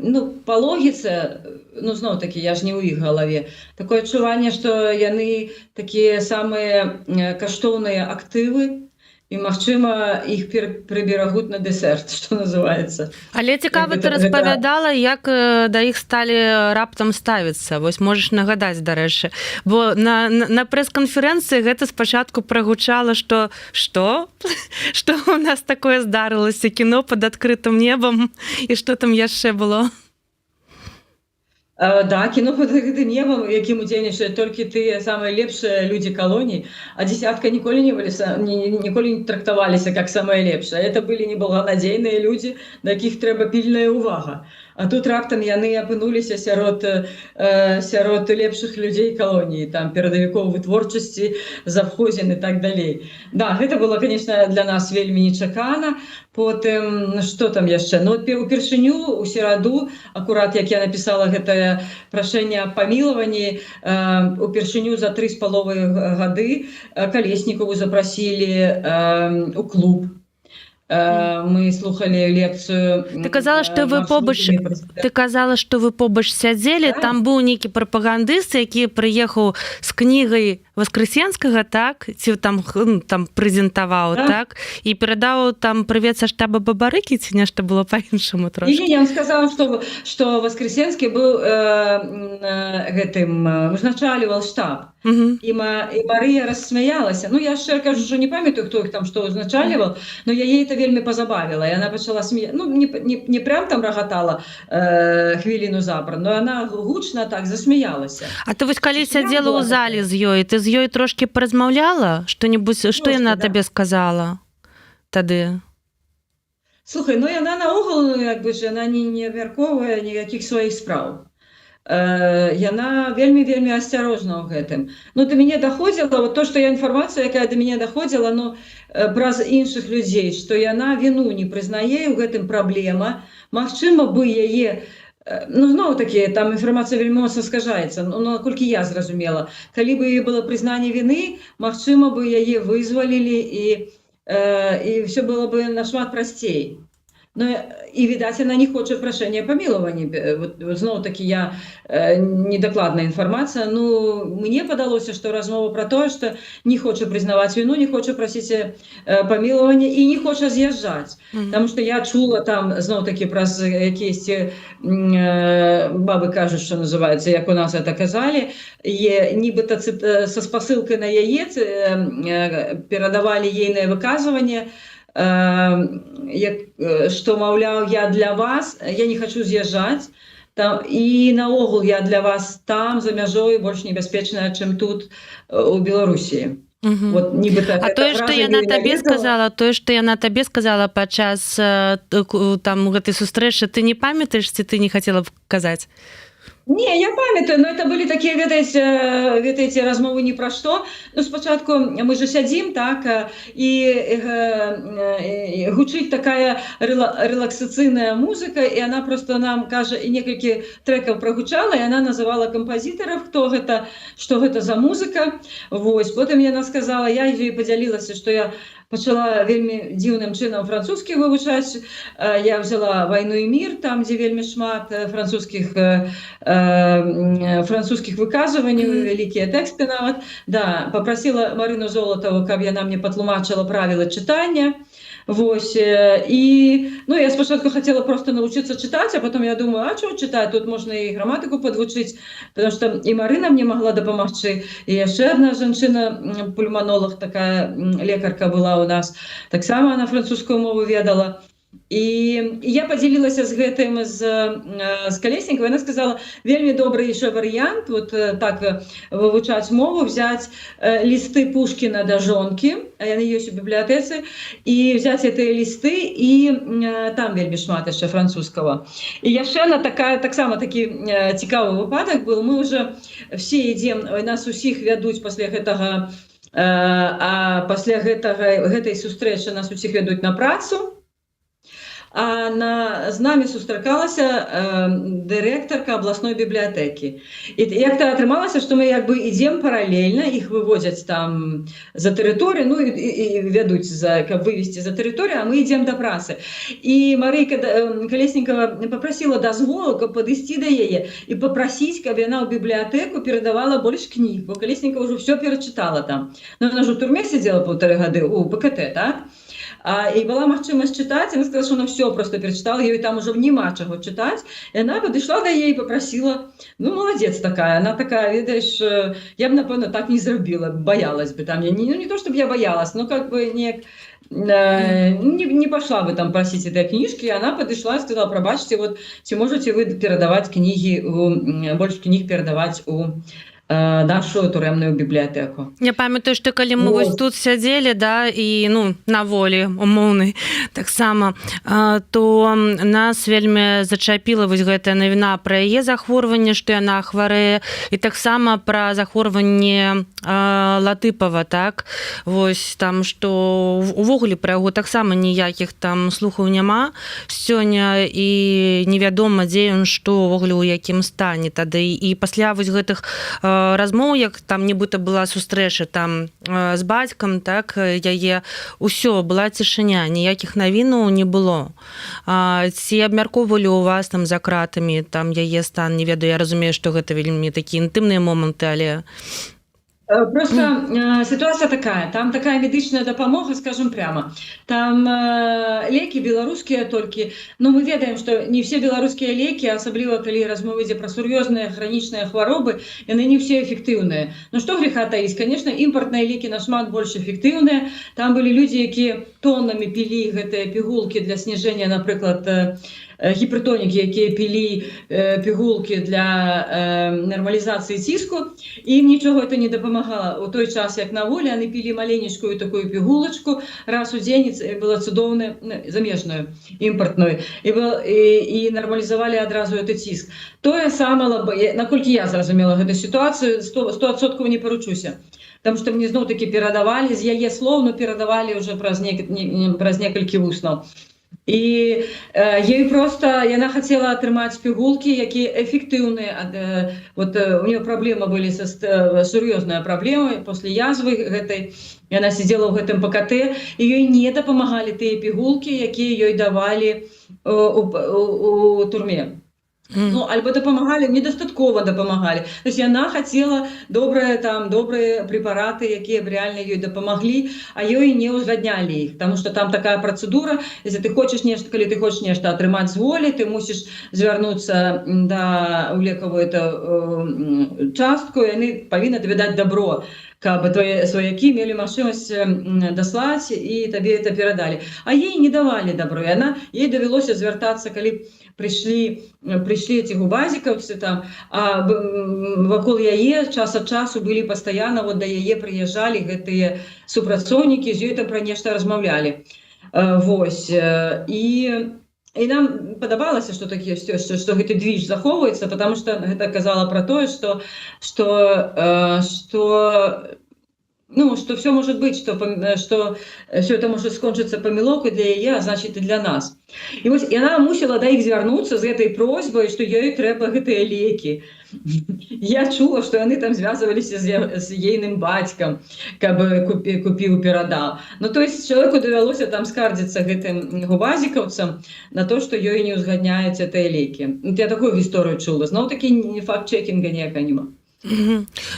ну, па логіцы, ну, зноў-такі, я ж не ў іх галаве, такое адчуванне, што яны такія самыя каштоўныя актывы, і, магчыма, іх прыберагуць на дэсерт, што называецца. Але цікава, ты распавядала, як да іх сталі раптам ставіцца. Вось можаш нагадаць, дарэчы. Бо на прэс-канферэнцыі гэта спачатку прагучала, што што у нас такое здарылася, кіно пад адкрытым небам, і што там яшчэ было? Да, кіно пад гэтым небам, якім удзельнічаюць толькі тыя самыя лепшыя людзі калоній, а дзесятка ніколі не трактаваліся як самыя лепшыя. Это былі неблаганадзейныя людзі, на якіх трэба пільная ўвага. А тут раптам яны апынуліся сярод лепшых людзей калоніі, там перадавікоў вытворчасці, завхозін і так далей. Да, гэта было, конечно, для нас вельмі нечакана. Потым, што там яшчэ? Ну, упершыню, у сераду, акурат, як я напісала гэтае прашэнне аб памілаванні, упершыню за 3,5 гады Калеснікаву запрасілі у клуб. Мы слухали лекцыю. Ты казала, што вы побач сядзелі, там быў нейкі прапагандыст, які прыехаў з кнігай Васкрэсенскага, так, ці там там прэзентаваў, так, і перадаў там прывет са штаба Бабарыкі, ці нешта было па-іншаму трошки? Не, он сказал, что Воскресенский был узначальвал штаб. И Мария рассмеялась. Ну, я шчыра кажу, что не памятаю, кто их там что узначальвал, но я ей это вельмі позабавила. И она начала смеяться. Ну, не прям там рогатала хвіліну запар, но она гучно так засмеялась. А ты вось калі сядзела ў зале з ёй, ты з ёй трошки паразмаўляла? Што-небудзь, што яна табе сказала тады? Слухай, ну яна наогул, як бы ж, яна не абмяркоўвае ніякіх сваіх спраў. Яна вельмі асцярожна ў гэтым. Ну, до мяне даходзіла, вот то, што інфармацыя, якая до мяне даходзіла, ну, праз іншых людзей, што яна віну не прызнае, у гэтым праблема. Магчыма бы яе, ну, зноў такі, там інфармацыя вельмі моцна скажаецца, ну, наколькі я зразумела. Калі бы яе было прызнанне віны, магчыма бы яе вызвалілі, і все было бы нашмат прасцей. Ну, і, відаць, яна не хоча прашэння памілавання. Вот зноў-такі я недакладная інфармацыя. Ну, мне падалося, што размова пра тое, што не хоча прызнаваць віну, не хоча прасіць памілавання і не хоча з'язджаць. Таму што я чула там, зноў-такі, праз якіясьці бабы кажуць, што называецца, як у нас гэта казалі, нібыта са спасылкай на яе перадавалі ейнае выказванне, што, маўляў, я для вас, я не хочу з'язджаць, і наогул я для вас там, за мяжой, больш небяспечная, чым тут, у Беларусі. Вот, а тое, што яна табе сказала падчас гэтай сустрэчы, ты не памятаеш, ці ты не хацела б казаць? Не, я памятаю, но это были такие, ведаеце, размовы ни про что. Ну, спочатку мы же сядзім, так, и гучыць такая релаксацыйная музыка, и она просто нам кажа, и некалькі треков прогучала, и она называла композиторов, кто гэта, что гэта за музыка. Вось, потым яна сказала, я ёй подзялілася, что я пачала вельмі дзіўным чынам французскі вывучаць. Я взяла «Войну и мир», там, дзе вельмі шмат французскіх выказванняў, вялікія тэксты нават. Да, попросила Марину Золотову, каб яна мне патлумачыла правілы чытання. Вось, і, ну, я спочатку хотела просто научиться читать, а потом я думаю, а что читать, тут можно и грамматику подвучить, потому что и Марина мне могла дапамагчы, и яшчэ одна женщина, пульмонолог, такая лекарка была у нас, так само она французскую мову ведала. І я подзялілася з гэтым з Калеснікавай, она сказала, вельмі добрый еще вариант, вот так вывучаць мову, взять листы Пушкина до жонки, яны ёсць у бібліятэцы, і взять эти листы, і там вельмі шмат яшчэ французского. І яшчэ она таксама такі цікавы выпадак был, мы уже все ідзем, нас усіх вядуць пасля гэтага, а пасля гэтай сустрэчы нас усіх вядуць на працу. А з намі сустракалася дырэктарка абласной бібліятэкі. І як-то атрымалася, што мы як бы ідзем паралельна, іх выводзяць там за тэрыторыю, ну і вядуць, каб вывесці за тэрыторыю, а мы ідзем да працы. І Марыйка Калеснікава папрасіла дазволу, каб падысці да яе і папрасіць, каб яна ў бібліятэку перадавала больш кніг, бо Калеснікава ўжо ўсё перачытала там. Ну, яна ж у турме сидзела 1,5 гады у ПКТ, так? І была магчымасць чытаць, она сказала, что она все просто перечитала, ей там уже нема чаго чытаць. И она подошла до ей и попросила, ну, молодец такая, она такая, видишь, я бы, напевно, так не зробила, боялась бы там, не то, чтобы я боялась, но как бы не пошла бы там просить этой книжки, и она подошла и сказала, пробачьте, вот, ці можете вы передавать книги, больше книг передавать у нашу турэмную бібліятэку. Я памятаю, што калі мы вось тут сядзелі, да, і, ну, на волі умоўнай таксама, то нас вельмі зачапіла вось гэтая навіна пра яе захворванне, што яна хварэе, і таксама пра захворванне Латыпава, так, вось там, што увогуле пра яго таксама ніякіх там слухаў няма сёння, і невядома, дзе ён, што увогуле ў якім стане тады. І пасля вось гэтых размоў, як там нібыта была сустрэча там з бацькам, так, яе ўсё, была цішыня, ніякіх навінаў не было. Ці абмяркоўвалі ў вас там за кратамі там яе стан, не ведаю, я разумею, што гэта вельмі такія інтымныя моманты, але... Просто ситуація така, там така медичная дапамога, скажем прямо. Там лекі беларускія толькі, но мы ведаем, што не все беларускія лекі, асабліва калі размова ідзе пра сур'ёзныя хранічныя хваробы, яны не все эфектыўныя. Ну што греха таіць, конечно, імпартныя лекі нашмат больш эфектыўныя. Там былі людзі, якія тоннамі пілі гэтыя пігулкі для снижэння, напрыклад, гіпертонікі, якія пілі пігулкі для нармалізацыі ціску, і ім нічога это не дапамагала. У той час, як на волі, яны пілі маленечкую такую пігулачку раз у дзень, была цудоўная, замежную, імпартную, і нармалізавалі адразу гэты ціск. Тое самае, наколькі я зразумела гэту сітуацыю, 100% не паручуся. Потому што мне зноў-такі перадавалі, з яе слоў, но перадавалі ўжо праз некалькі вуснаў. І ёй проста яна хацела атрымаць пігулкі, якія эфектыўныя. Вот у нее праблема былі, сур'ёзная праблема пасля язвы гэтай. Яна сидзела ў гэтым ПКТ, і ёй не дапамагалі тыя пігулкі, якія ёй давалі у турме. Ну, альбо дапамагалі, недастаткова дапамагалі. То есть яна хацела добрыя препараты, якія б реально ёй дапамаглі, а ёй не узгаднялі іх, потому что там такая процедура, если ты хочешь нешта, калі ты хочешь нешта атрымаць з волі, ты мусіш звярнуцца у лекавую частку, і яны павінны табе даць добро, каб твои сваякі мелі магчымасць даслаць і табе это перадалі. А ей не давалі добро, і ей давялося звяртацца, калі пришли эти губазиковцы там, а вакол яе час ад часу былі пастаянна, вот да яе прыязджалі гэтыя супрацоўнікі, з ёй там пра нешта размаўлялі. Вось. І нам падабалася, што гэты движ захоўваецца, потому что гэта казала пра тое, што все может быть, что все это может скончыцца памылкой для яе, а значит и для нас. І вось яна мусіла да іх звярнуцца з гэтай просьбай, што ёй трэба гэтыя лекі. Я чула, што яны там звязваліся з ейным бацькам, каб купіў, перадаў. Ну, то есть чалавеку давялося там скардзіцца гэтым губазікаўцам на то, што ёй не ўзгадняюць гэтыя лекі. Я такую гісторыю чула. Зноў-такі факт-чекінга ніякага няма.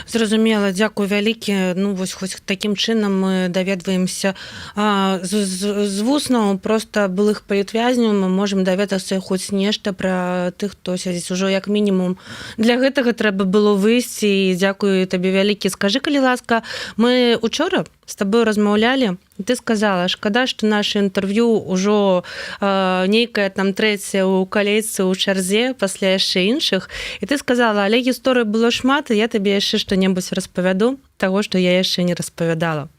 Зразумела, дзякуй вялікі. Ну вось хоць такім чынам мы даведваемся з вуснаў проста былых палітвязняў, мы можам даведацца хоць нешта пра тых, хто сядзіць ужо як мінімум. Для гэтага трэба было выйсці, і дзякую табе вялікі. Скажы, калі ласка, мы учора з табою размаўлялі, і ты сказала, шкада, што наше інтэрв'ю ўжо нейкае там трэцяе ў калейцы ў чарзе пасля яшчэ іншых, і ты сказала, але гісторый было шмат, і я табе яшчэ што-небудзь распавяду таго, што я яшчэ не распавядала.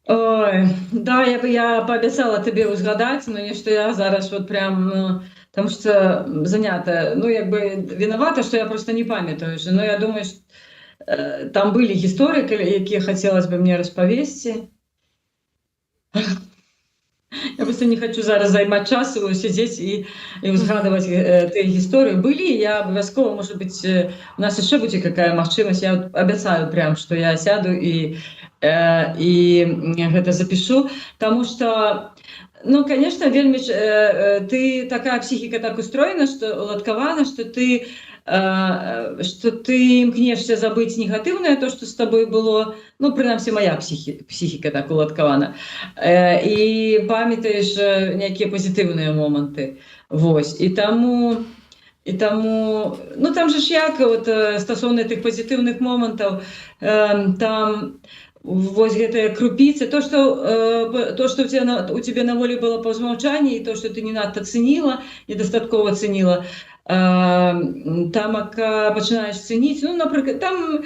Ой, да, я паабяцала табе ўзгадаць, но нешта я зараз вот прям, потому что занятая, як бы виновата, что я просто не памятаю, но я думаю, что там былі гісторыі, якія хацелось бы мне распавесці. Я просто не хочу зараз займаць часу, сидзець і узгадываць тыя гісторыі. Былі, я абавязкова, может быть, у нас яшчэ будзе какая магчымасць, я абяцаю прям, что я сяду і гэта запишу, потому что, ну, конечно, вельмі ты такая психика так устроена, что уладкавана, что ты імкнешся забыць негатыўнае, то, што з табой было, ну, прынамсі, моя психика так уладкавана, і памятаеш нейкія пазітыўныя моманты. Вось. І таму, ну, там же ж як, вот, стасоўна тых пазітыўных момантаў, там вось гэтая крупіца, то, што у тебе на волі было па змаўчанні, і то, што ты не надта цэніла, недастаткова цэніла, там пачынаеш цэніць, ну, напрыклад, там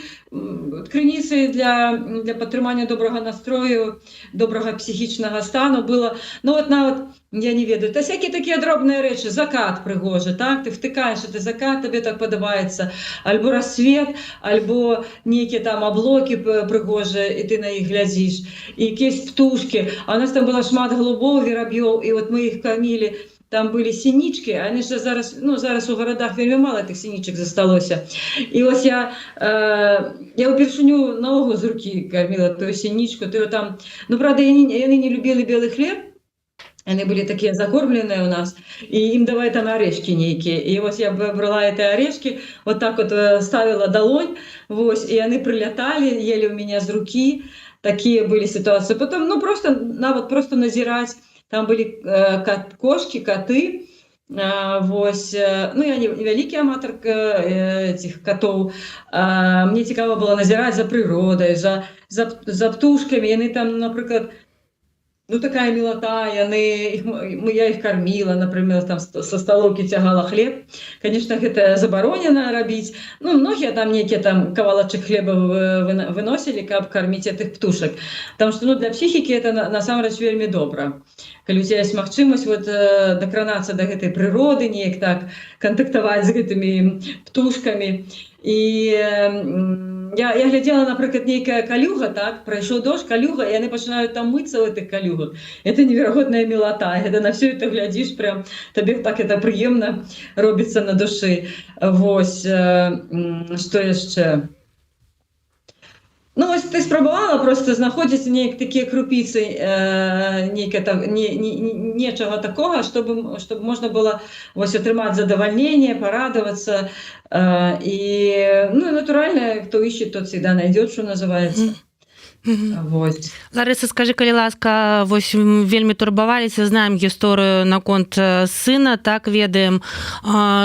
крыніцай для падтрымання добрага настрою, добрага псіхічнага стану было, ну, вот нават, я не ведаю, та всякие такія дробныя рэчы, закат прыгожы, так, ты втыкаеш гэты закат, табе так падабаецца, альбо рассвет, альбо нейкія там аблокі прыгожыя, і ты на іх глядзіш, і якісь птушкі, а у нас там было шмат голубоў, вераб'ёў, і вот мы іх камілі, там были синички, они же зараз, ну, зараз у городах вельмі мало этих синичек засталося. И вот я упершыню наогул з руки кормила ту синичку, там, ну, правда, яны не любили белый хлеб, Яны былі такія закормленыя ў нас, і ім давай там арэшкі нейкія. І вось я брала гэтыя арэшкі, вот так вот ставила далонь, вось, і яны прыляталі, елі ў мяне з рукі. Такія былі сітуацыі. Потым, ну, просто, нават просто назіраць. Там былі кошкі, каты. Вось, ну, я не вялікі аматар этих котоў. Мне цікава было назіраць за прыродай, за птушкамі. Яны там, напрыклад, ну, такая милота, я их кормила, например, там со столовки тягала хлеб. Конечно, это забаронено робить. Ну, многие там некие там кавалочек хлеба выносили, как кормить этих птушек. Потому что, ну, для психики это на самом деле вельми добро. Когда у тебя есть возможность вот докранаться до этой природы, неяк так контактовать с этими птушками. И я глядела, например, некая калюга, так, пройшов дождь, калюга, и они начинают там мыться в этих калюгах. Это невероятная милота. Это на все это глядишь, прям, тебе так это приємно робиться на душі. Вось, что еще? Ну, ось ти спробувала просто знаходити такі крупиці нічого такого, щоб можна було ось отримати задовольнення, порадуватися. І, ну, натурально, хто іще, тот всегда знайде, що називається. Вось. Ларыса, скажы, калі ласка, вось вельмі турбаваліся, знаем гісторыю наконт сына, так, ведаем,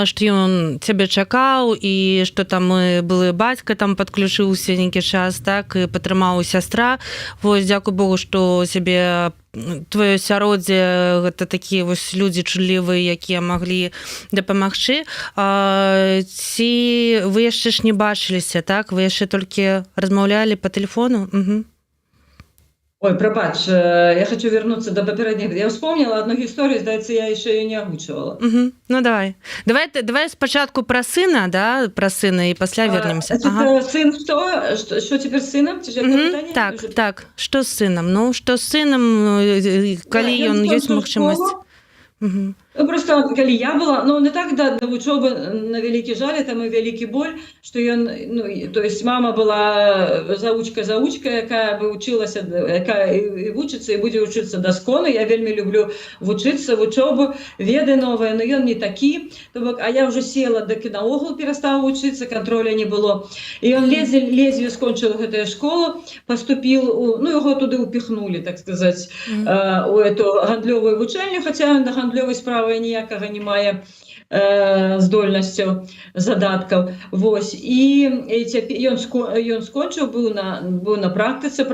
што ён цябе чакаў і што там былы бацька там падключыўся нейкі час, так, і падтрымаў сястра. Вось, дзякуй Богу, што цябе твоё асяроддзе гэта такія вось людзі чуллівыя, якія маглі дапамагчы. Ці вы яшчэ ж не бачыліся, так? Вы яшчэ толькі размаўлялі па тэлефону? Ой, пробач, я хочу вернуться до попередних. Я вспомнила одну историю, здається, я еще ее не озвучивала. Ну, давай. Давай спочатку про сына, да, про сына, и после вернемся. Сын что теперь с сыном? Так, что с сыном? Ну, что с сыном, коли он есть магчымасць? Ну, просто калі я была, ну, не так до вучобы на вялікі жаль, там і вялікі боль, што ён, ну, то есть мама была заучка, якая бы учылася, якая і вучыцца, і будзе вучыцца дасконна. Я вельмі люблю вучыцца, вучобу, веды новыя, но ён не такі. А я ўжо села, дык і наогул перастала вучыцца, контроля не было. І ён ледзьве скончыў гэтую школу, поступіў, ну, яго туды упихнули, так сказать, у эту гандлёвую вучэльню, хаця ён да гандлёвай справы ніякага не мае здольнасцяў, задаткаў. Вось. І ён скончыў, быў на практыцы,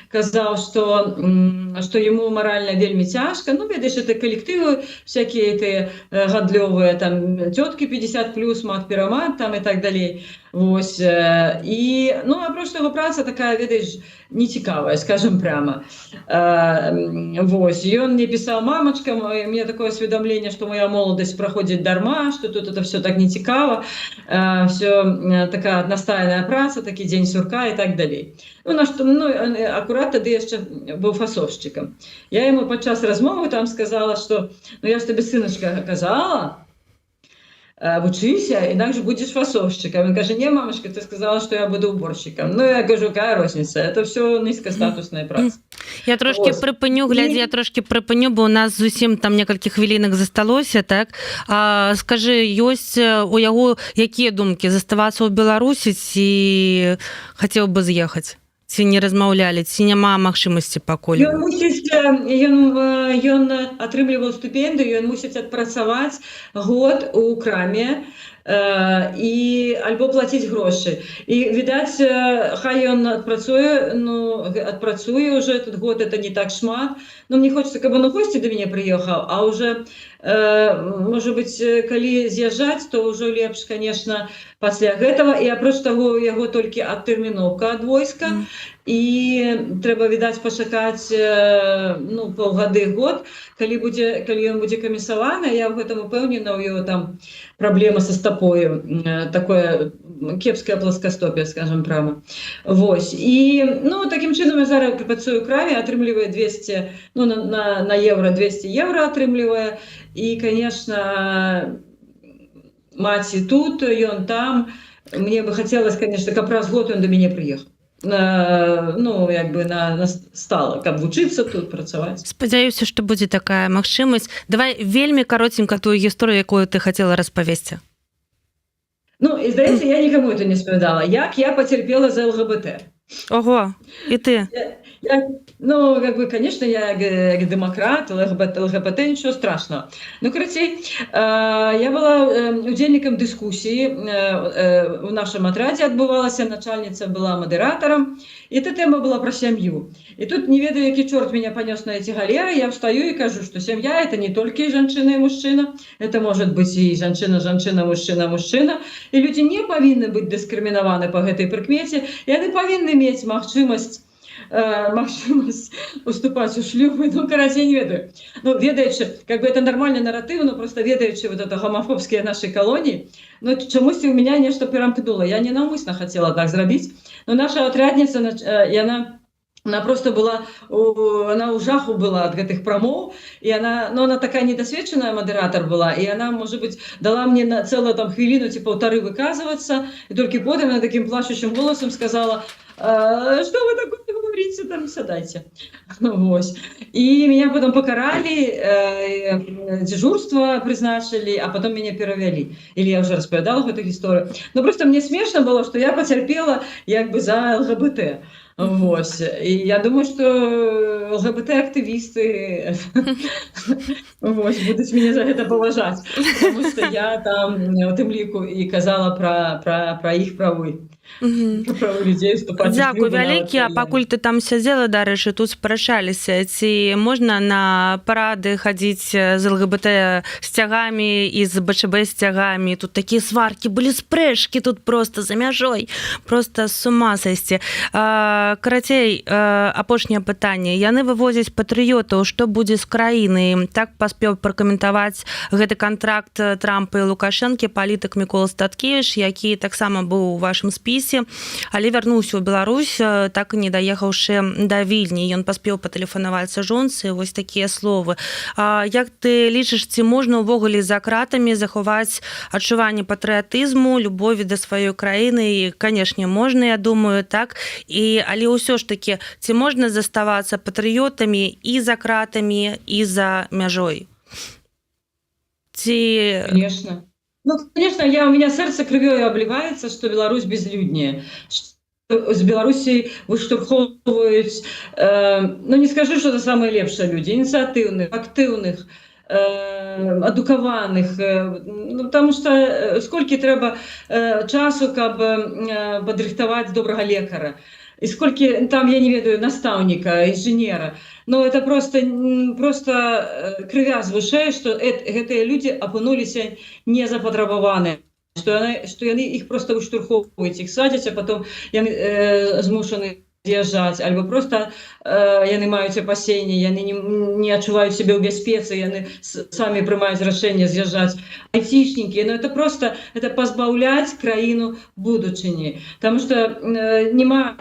казаў, што яму маральна вельмі цяжка. Ну, ведаеш, это калектывы, всякие эти гандлёвыя, там, тёткі 50+, мат-перамат, там, і так далей. Вось. І, ну, а просто яго праца такая, ведаеш, нецікавая, скажем прямо. Вось. Ён мне писал: мамочка, у меня такое осведомление, что моя молодость проходит дарма, что тут это все так нецікава, все такая одностайная праца, такі дзень сурка і так далей. Ну, акурат тады яшчэ быў фасовшчыкам. Я яму падчас размовы там сказала, что, ну, я ж табе, сыночка, казала, вучыся, інакш будзеш фасовшчыкам. Ён кажа: не, мамочка, ты сказала, что я буду уборщиком. Ну, я кажу, какая розница, это все низкостатусная праца. Я трошки припиню, глядзі, я трошки припиню, бо у нас зусім там некалькі хвілінак засталося, так? Скажы, ёсць у яго якія думкі? Заставацца ў Беларусі ці хацеў бы з'ехаць? Ці не размаўлялі, ці няма магчымасці пакуль? Ён атрымліваў стыпендыю, ён мусіць адпрацаваць год у краме і альбо плаціць грошы. І, відаць, хай ён адпрацуе уже этот год, это не так шмат. Но мне хочется, каб он у госці да мяне прыехаў, а уже, может быть, калі з'язджаць, то ўжо лепш, конечно, пасля гэтага. І апроч таго, яго толькі адтэрміноўка ад войска, і трэба, відаць, пачакаць, ну, паўгады, год, калі ён будзе камісаваны. Я ў гэтым упэўнена, у яго там праблема са стапою, такое кепскае пласкастопие, скажем прямо. Вось. І, ну, такім чынам я зараз працую ў краме, атрымлівае 200, ну, на евро 200 евро атрымлівае. І, конечно, маці тут, ён там. Мне бы хотелось, конечно, каб раз в год он до мяне прыехаў. ну, як бы на стала, каб вучыцца тут працаваць. Спадзяюся, што будзе такая магчымасць. Давай вельмі каротенька тую гісторыю, якую ты хацела распавесці. Ну, і здаецца, я нікому это не спавядала. Як я пацярпела за ЛГБТ. Ого, і ты? Ну, как бы, конечно, я демократ, ЛГБТ, ничего страшного. Ну, короче, я была удзельнікам дыскусіі, у нашем отряде адбывалася, начальница была модератором, и эта тема была про семью. И тут, не ведаю, який чорт меня понес на эти галеры, я встаю и кажу, что семья — это не только и женщина, и мужчина, это может быть и женщина, женщина, мужчина, мужчина, и люди не павінны быць дыскрымінаваны по гэтай прыкмеце, и они павінны мець магчымасць уступать у шлюбы, ну, короче, я не ведаю. Ну, ведаючи, как бы это нормальный нарратив, но просто ведаючи вот это гомофобские наши колонии, ну, чомусь у меня нечто перамкнуло. Я не навмысно хотела так зробить, но наша отрядница, и она просто была, она у жаху была от гэтых промоў, и она такая недосведченная модератор была, и она, может быть, дала мне на целую там хвилину, типа, полторы выказываться, и только потом она таким плачущим голосом сказала: что вы такое говорите, там, сядайте. Вот. И меня потом покарали, дежурство призначили, а потом меня перевели. Или я уже распавядала в эту историю. Но просто мне смешно было, что я потерпела как бы за ЛГБТ. Вот. И я думаю, что ЛГБТ-активисты будут меня за это поважать, потому что я там в тым ліку и казала про их правы. Дзякуй вялікі, а пакуль ты там сядзела, дарэчы, тут спрачаліся, ці можна на парады хадзіць з ЛГБТ сцягамі і з БЧБ сцягамі? Тут такія сваркі былі, спрэчкі тут просто за мяжой, просто з ума сайсці. Карацей, апошняе пытанне. Яны вывозяць патрыётаў, што будзе з краінай? Так паспеў пракаментаваць гэты кантракт Трампа і Лукашэнкі палітык Мікола Статкевіч, які таксама быў у вашым спісе, але вярнуўся ў Беларусь, так і не даехаўшы да Вільні. Ён паспеў патэлефанаваць жонцы, вось такія словы. Як ты лічыш, ці можна ўвогуле за кратамі захаваць адчуванне патрыятызму, любові да сваёй краіны? І, канешне, можна, я думаю, так. Але ўсё ж такі, ці можна заставацца патрыётамі і за кратамі, і за мяжой? Конечно. Ну, конечно, у меня сердце кровью обливается, что Беларусь безлюднее, что з Беларусі выштурхоўваюць, ну, не скажу, что это самые лепшие люди, инициативных, активных, адукаваных, ну, потому что сколько трэба часу, каб падрыхтаваць добрага лекара, и сколько там, я не ведаю, наставника, инженера. Но это просто крывя з вышэй, што гэтыя людзі апынуліся незапатрабаваныя, што яны іх проста выштурхоўваюць, іх садзяць, а потом яны змушаны з'язджаць, альбо просто яны маюць апасенні, яны не адчуваюць сябе ў бяспецы, яны самі прымаюць рашэнне з'язджаць. Айцішнікі, но это просто пазбаўляць краіну будучыні, потому что нема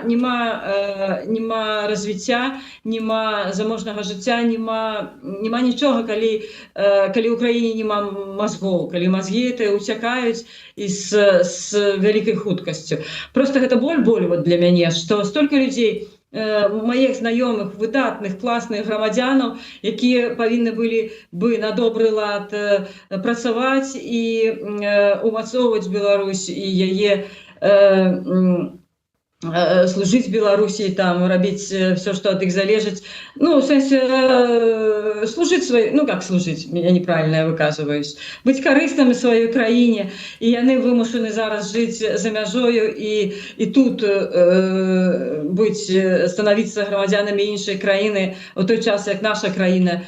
развіцця, нема заможнага жыцця, нема нічога, калі ў краіне нема мазгоў, калі мазгі уцякаюць з вялікай хуткасцю. Просто гэта боль вот для мяне, што столько людей, моих знаёмых, выдатных, классных грамадзянаў, якія павінны былі бы на добры лад працаваць і умацоўваць Беларусь і яе служыць Беларусі, там рабіць все, что от іх залежыць. Ну, в сэнсе служыць сваёй, ну как служыць, я неправильно выказываюсь, быць карысным сваёй краіне, і яны вымушаны зараз жыць за мяжою і тут становіцца грамадзянамі іншай краіны у той час, як наша краіна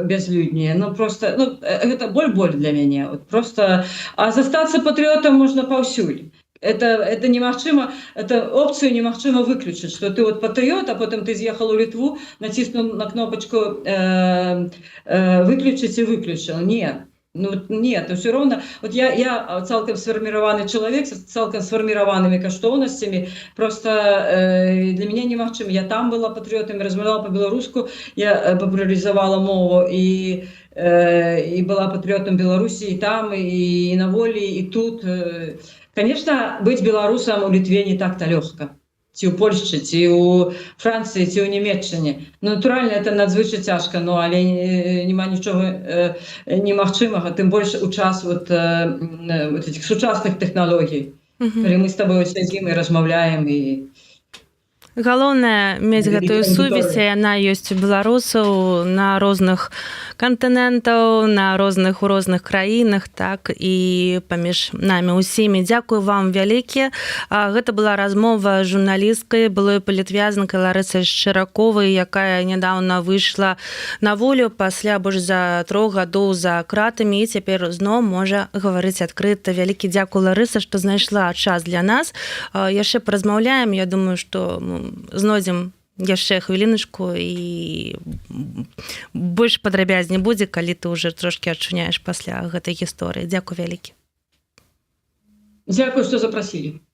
безлюднее. Ну, просто, ну, это боль для мяне. Вот просто, а застацца патрыётам можна паўсюль. Это немагчыма, это опцию немагчыма выключыць, что ты вот патрыёт, а потом ты з'ехал у Литву, націснуў на кнопочку выключыць і выключыў. Нет. Ну, нет, все равно. Вот я цалкам сфарміраваны чалавек с цалкам сфарміраванымі каштоўнасцямі. Просто для меня немагчыма. Я там была патрыётам, размаўляла по-беларуску, я папулярызавала мову, і і была патрыётам Беларусі і там, і на волі, і тут. Конечно, быць беларусам у Літве не так-то лёгка. Ці ў Польшчы, ці ў Францыі, ці ў Нямецчыне. Натуральна, это надзвычай цяжка, але няма нічога немагчымага, тым больш у час этих сучасных тэхналогій, калі мы з табой сядзім і размаўляем. Галоўнае мець гэтую сувязь, яна ёсць у беларусаў на розных кантынентаў, у розных краінах, так, і паміж намі ўсімі. Дзякую вам вялікі. Гэта была размова з журналісткай, былой палітвязанкай Ларысай Шчыраковай, якая нядаўна выйшла на волю пасля больш за 3 гадоў за кратамі і цяпер зноў можа гаварыць адкрыта. Вялікі дзякуй, Ларыса, што знайшла час для нас. Яшчэ паразмаўляем, я думаю, што знойдзем яшчэ хвіліначку і больш падрабязней будзе, калі ты ўжо трошкі адчуняеш пасля гэтай гісторыі. Дзякуй вялікі. Дзякуй, што запрасілі.